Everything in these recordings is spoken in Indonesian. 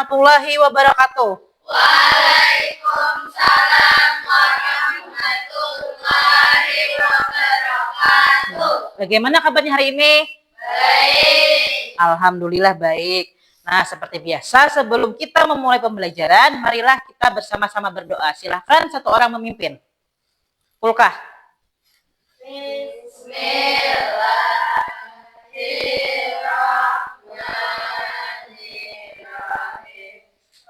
warahmatullahi wabarakatuh. Waalaikumsalam warahmatullahi wabarakatuh. Bagaimana kabarnya hari ini? Baik. Alhamdulillah baik. Nah, seperti biasa sebelum kita memulai pembelajaran, marilah kita bersama-sama berdoa. Silahkan satu orang memimpin. Pulkah? Bismillahirrahmanirrahim.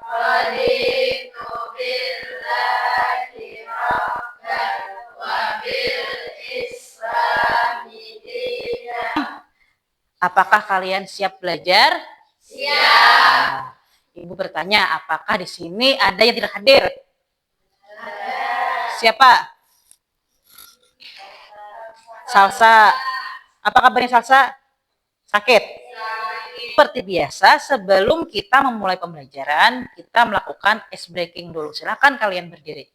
Raditu billahi rabban wa bil islami dinan. Apakah kalian siap belajar? Siap. Ibu bertanya, apakah di sini ada yang tidak hadir? Siapa? Salsa. Apa kabarnya Salsa? Sakit? Seperti biasa, sebelum kita memulai pembelajaran, kita melakukan ice breaking dulu. Silakan kalian berdiri.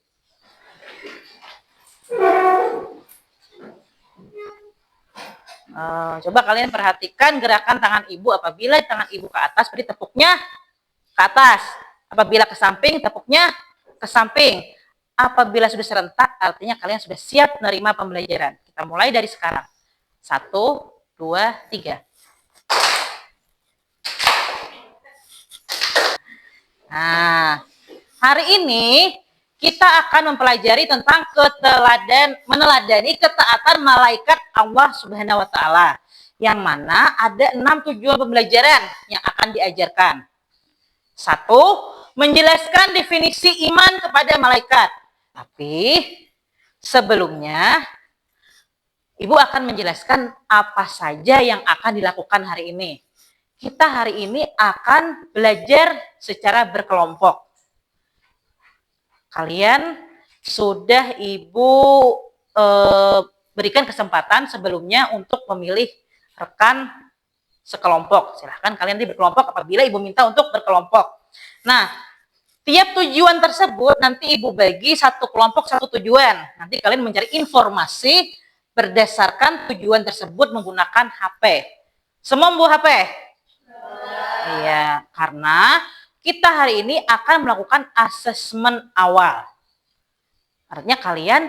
Coba kalian perhatikan gerakan tangan ibu. Apabila tangan ibu ke atas, beri tepuknya ke atas. Apabila ke samping, tepuknya ke samping. Apabila sudah serentak, artinya kalian sudah siap menerima pembelajaran. Kita mulai dari sekarang. 1, 2, 3. Nah, hari ini kita akan mempelajari tentang meneladani ketaatan malaikat Allah Subhanahu wa taala. Yang mana ada 6 tujuan pembelajaran yang akan diajarkan. 1, menjelaskan definisi iman kepada malaikat. Tapi sebelumnya Ibu akan menjelaskan apa saja yang akan dilakukan hari ini. Kita hari ini akan belajar secara berkelompok. Kalian sudah Ibu berikan kesempatan sebelumnya untuk memilih rekan sekelompok. Silahkan kalian berkelompok apabila Ibu minta untuk berkelompok. Nah, tiap tujuan tersebut nanti Ibu bagi satu kelompok satu tujuan. Nanti kalian mencari informasi berdasarkan tujuan tersebut menggunakan HP. Semua membawa HP? Iya, karena kita hari ini akan melakukan asesmen awal. Artinya kalian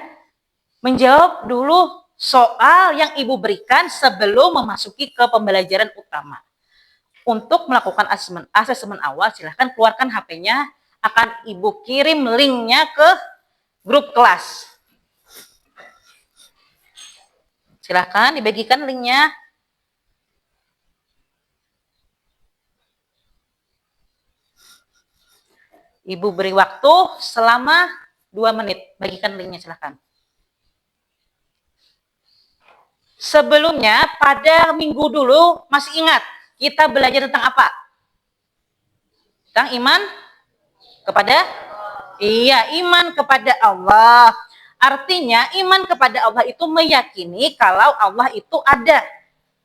menjawab dulu soal yang Ibu berikan sebelum memasuki ke pembelajaran utama. Untuk melakukan asesmen awal, silahkan keluarkan HP-nya, akan Ibu kirim linknya ke grup kelas. Silahkan dibagikan linknya. Ibu beri waktu selama 2 menit. Bagikan linknya silahkan. Sebelumnya, pada minggu dulu, masih ingat, kita belajar tentang apa? Tentang iman kepada? Iya, iman kepada Allah. Artinya, iman kepada Allah itu meyakini kalau Allah itu ada.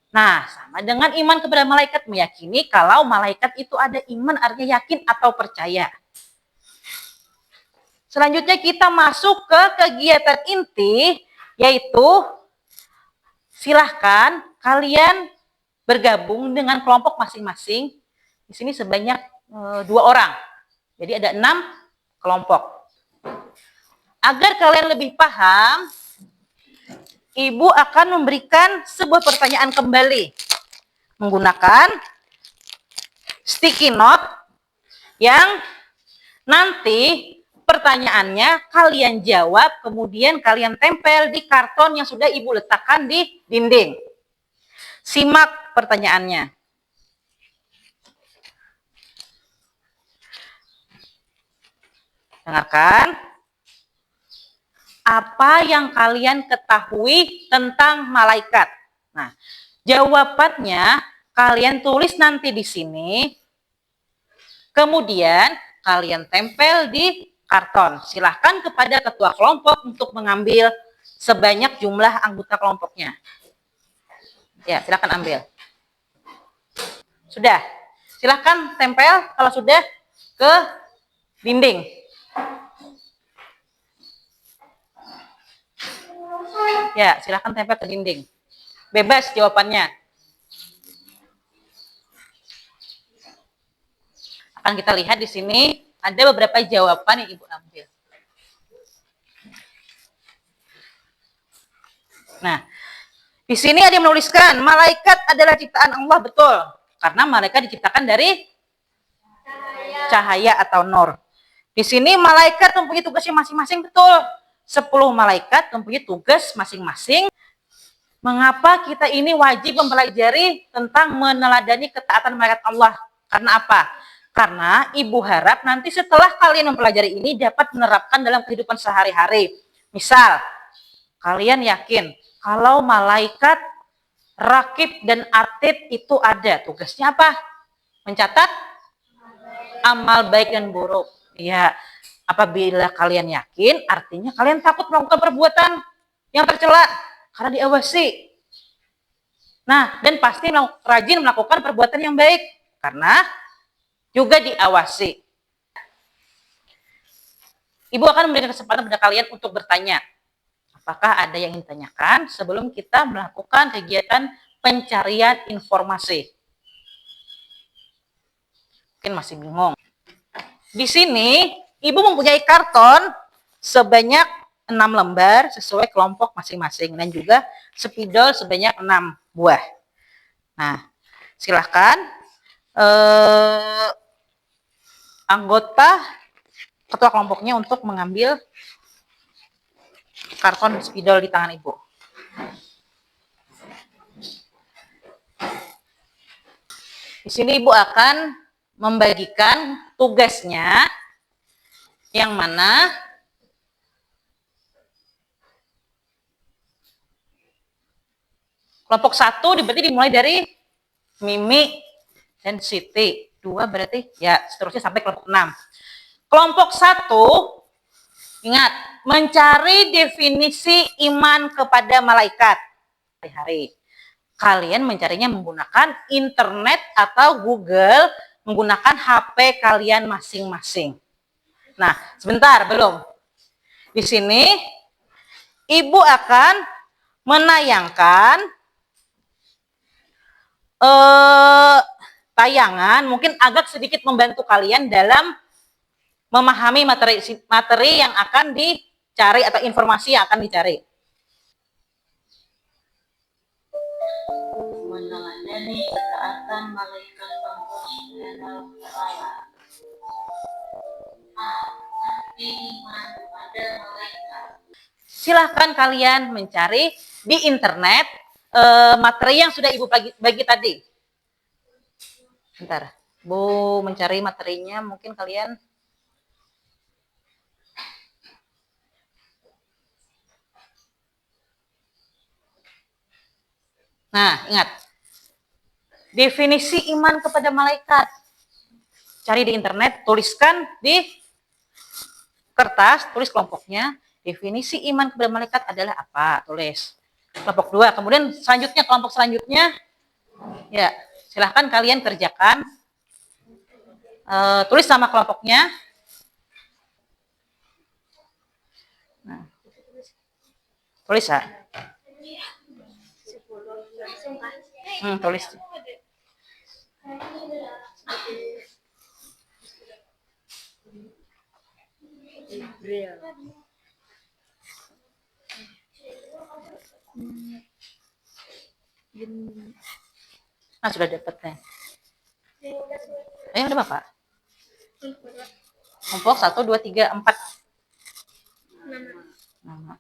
Nah, sama dengan iman kepada malaikat, meyakini kalau malaikat itu ada. Iman artinya yakin atau percaya. Selanjutnya kita masuk ke kegiatan inti, yaitu silahkan kalian bergabung dengan kelompok masing-masing. Di sini sebanyak 2 orang. Jadi ada 6 kelompok. Agar kalian lebih paham, Ibu akan memberikan sebuah pertanyaan kembali menggunakan sticky note yang nanti pertanyaannya kalian jawab, kemudian kalian tempel di karton yang sudah Ibu letakkan di dinding. Simak pertanyaannya. Dengarkan. Apa yang kalian ketahui tentang malaikat? Nah, jawabannya kalian tulis nanti di sini. Kemudian kalian tempel di karton. Silahkan kepada ketua kelompok untuk mengambil sebanyak jumlah anggota kelompoknya. Ya, silahkan ambil. Sudah. Silahkan tempel kalau sudah ke dinding. Ya, silahkan tempel ke dinding. Bebas jawabannya. Akan Kita lihat di sini ada beberapa jawaban yang Ibu ambil. Nah, di sini ada yang menuliskan malaikat adalah ciptaan Allah, betul. Karena malaikat diciptakan dari cahaya atau nur. Di sini malaikat mempunyai tugasnya masing-masing, betul. 10 malaikat mempunyai tugas masing-masing. Mengapa kita ini wajib mempelajari tentang meneladani ketaatan malaikat Allah? Karena apa? Karena Ibu harap nanti setelah kalian mempelajari ini dapat menerapkan dalam kehidupan sehari-hari. Misal, kalian yakin kalau malaikat rakib dan atid itu ada, tugasnya apa? Mencatat amal baik dan buruk. Ya, apabila kalian yakin, artinya kalian takut melakukan perbuatan yang tercela karena diawasi. Nah, dan pasti rajin melakukan perbuatan yang baik karena juga diawasi. Ibu akan memberikan kesempatan pada kalian untuk bertanya. Apakah ada yang ingin ditanyakan sebelum kita melakukan kegiatan pencarian informasi? Mungkin masih bingung. Di sini, Ibu mempunyai karton sebanyak 6 lembar sesuai kelompok masing-masing dan juga spidol sebanyak 6 buah. Nah, silahkan anggota ketua kelompoknya untuk mengambil karton spidol di tangan Ibu. Di sini Ibu akan membagikan tugasnya yang mana kelompok 1 berarti dimulai dari Mimi dan Siti. 2 berarti ya seterusnya sampai kelompok 6. Kelompok 1 ingat mencari definisi iman kepada malaikat hari-hari. Kalian mencarinya menggunakan internet atau Google, menggunakan HP kalian masing-masing. Nah, sebentar, belum. Di sini, Ibu akan menayangkan tayangan, mungkin agak sedikit membantu kalian dalam memahami materi yang akan dicari atau informasi yang akan dicari. Meneladani ketaatan malaikat Allah Subhanahu wa Ta'ala. Silahkan kalian mencari di internet materi yang sudah Ibu bagi tadi. Bentar, Bu mencari materinya, mungkin kalian nah, ingat. Definisi iman kepada malaikat. Cari di internet, tuliskan di kertas, tulis kelompoknya. Definisi iman kepada malaikat adalah apa? Tulis. Kelompok 2. Kemudian selanjutnya, kelompok selanjutnya, ya silahkan kalian kerjakan. Tulis nama kelompoknya. Nah. Tulis ya. Tulis. Nah, sudah dapat nih. Ayo, ada Bapak. Kelompok 1, 2, 3, 4. Nama.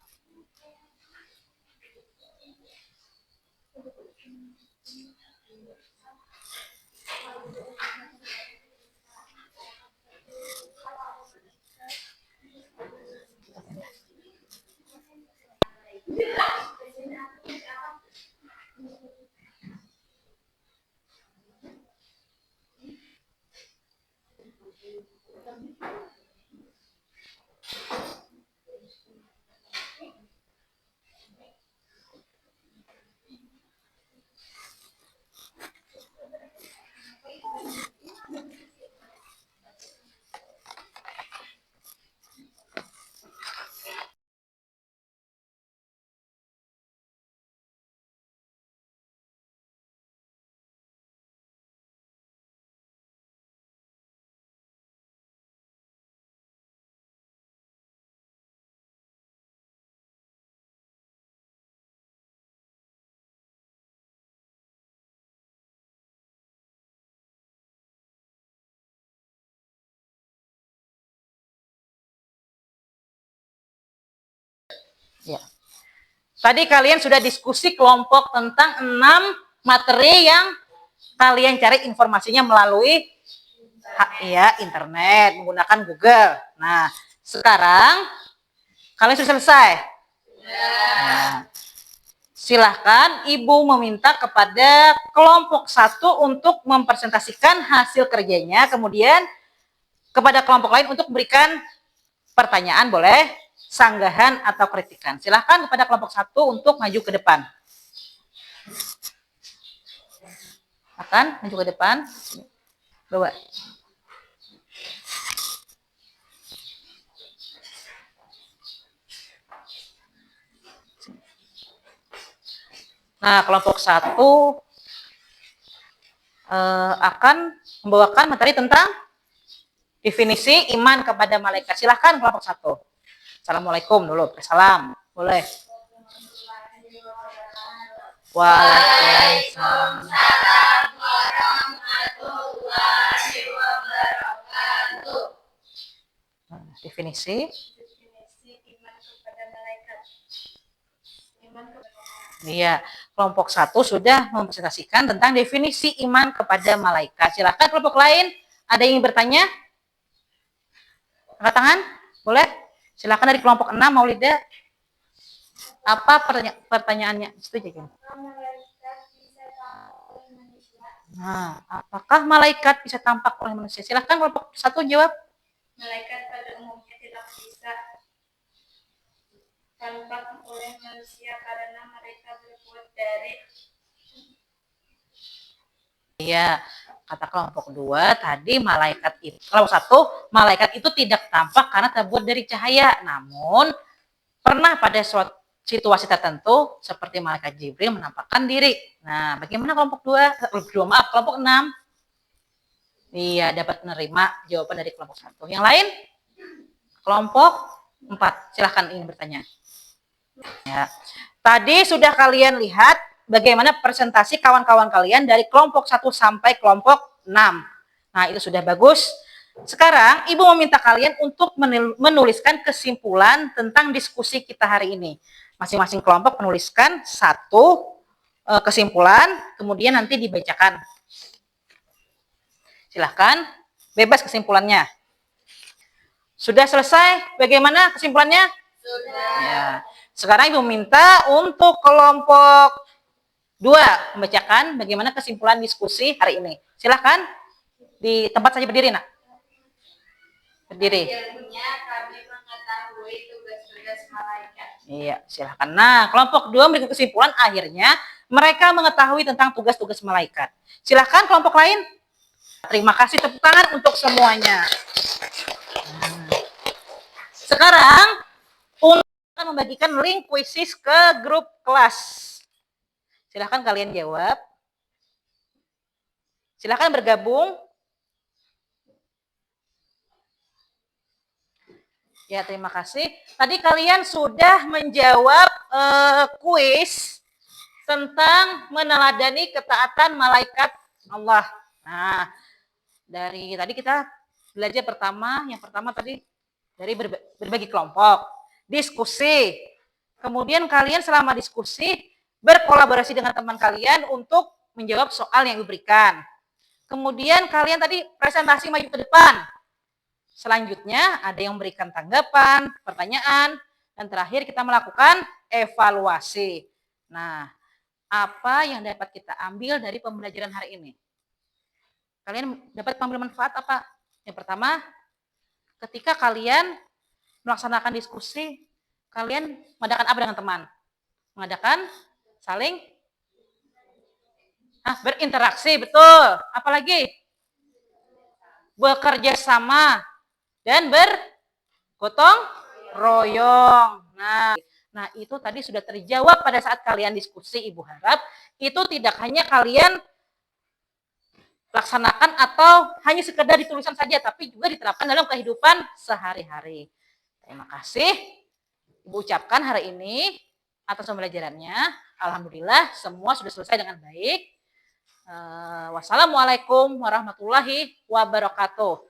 Ya. Tadi kalian sudah diskusi kelompok tentang 6 materi yang kalian cari informasinya melalui internet, menggunakan Google. Nah, sekarang kalian sudah selesai. Nah, silahkan Ibu meminta kepada kelompok 1 untuk mempresentasikan hasil kerjanya, kemudian kepada kelompok lain untuk memberikan pertanyaan, boleh sanggahan atau kritikan. Silahkan kepada kelompok 1 untuk maju ke depan. Akan maju ke depan. Bawa. Nah, kelompok 1 akan membawakan materi tentang definisi iman kepada malaikat. Silahkan kelompok 1. Assalamualaikum dulu. Salam. Boleh. Waalaikumsalam warahmatullahi wabarakatuh. Definisi iman kepada malaikat. Iya, kelompok 1 sudah mempresentasikan tentang definisi iman kepada malaikat. Silahkan kelompok lain, ada yang ingin bertanya? Angkat tangan, boleh? Silahkan dari kelompok 6, Maulida. Apa pertanyaannya? Setuju, Nah, apakah malaikat bisa tampak oleh manusia? Silahkan kelompok 1 jawab. Malaikat pada umumnya tidak bisa tampak oleh manusia karena mereka berbuat dari. Iya, kata kelompok 2 tadi malaikat itu, kelompok 1, malaikat itu tidak tampak karena terbuat dari cahaya. Namun pernah pada suatu situasi tertentu seperti malaikat Jibril menampakkan diri. Nah, bagaimana kelompok 2? Kelompok 6. Iya, dapat menerima jawaban dari kelompok 1. Yang lain? Kelompok 4. Silahkan ingin bertanya. Ya. Tadi sudah kalian lihat bagaimana presentasi kawan-kawan kalian dari kelompok 1 sampai kelompok 6. Nah, itu sudah bagus. Sekarang Ibu meminta kalian untuk menuliskan kesimpulan tentang diskusi kita hari ini. Masing-masing kelompok menuliskan 1 kesimpulan, kemudian nanti dibacakan. Silahkan, bebas kesimpulannya. Sudah selesai? Bagaimana kesimpulannya? Sudah. Ya. Sekarang Ibu minta untuk kelompok 2 membacakan bagaimana kesimpulan diskusi hari ini. Silahkan, di tempat saja berdiri, nak. Berdiri. Akhirnya kami mengetahui tugas-tugas malaikat. Iya, silahkan. Nah, kelompok 2 memberikan kesimpulan akhirnya mereka mengetahui tentang tugas-tugas malaikat. Silahkan kelompok lain. Terima kasih, tepuk tangan untuk semuanya. Sekarang akan membagikan link kuisis ke grup kelas. Silahkan kalian jawab. Silahkan bergabung. Ya, terima kasih. Tadi kalian sudah menjawab kuis tentang meneladani ketaatan malaikat Allah. Nah, dari tadi kita belajar yang pertama tadi dari berbagi kelompok, diskusi. Kemudian kalian selama diskusi berkolaborasi dengan teman kalian untuk menjawab soal yang diberikan. Kemudian kalian tadi presentasi maju ke depan. Selanjutnya ada yang memberikan tanggapan, pertanyaan, dan terakhir kita melakukan evaluasi. Nah, apa yang dapat kita ambil dari pembelajaran hari ini? Kalian dapat mengambil manfaat apa? Yang pertama, ketika kalian melaksanakan diskusi, kalian mengadakan apa dengan teman? Mengadakan saling berinteraksi, betul. Apalagi? Bekerja sama dan bergotong royong. Nah, itu tadi sudah terjawab pada saat kalian diskusi. Ibu harap itu tidak hanya kalian laksanakan atau hanya sekedar ditulisan saja, tapi juga diterapkan dalam kehidupan sehari-hari. Terima kasih Ibu ucapkan hari ini atas pembelajarannya. Alhamdulillah semua sudah selesai dengan baik. Wassalamualaikum warahmatullahi wabarakatuh.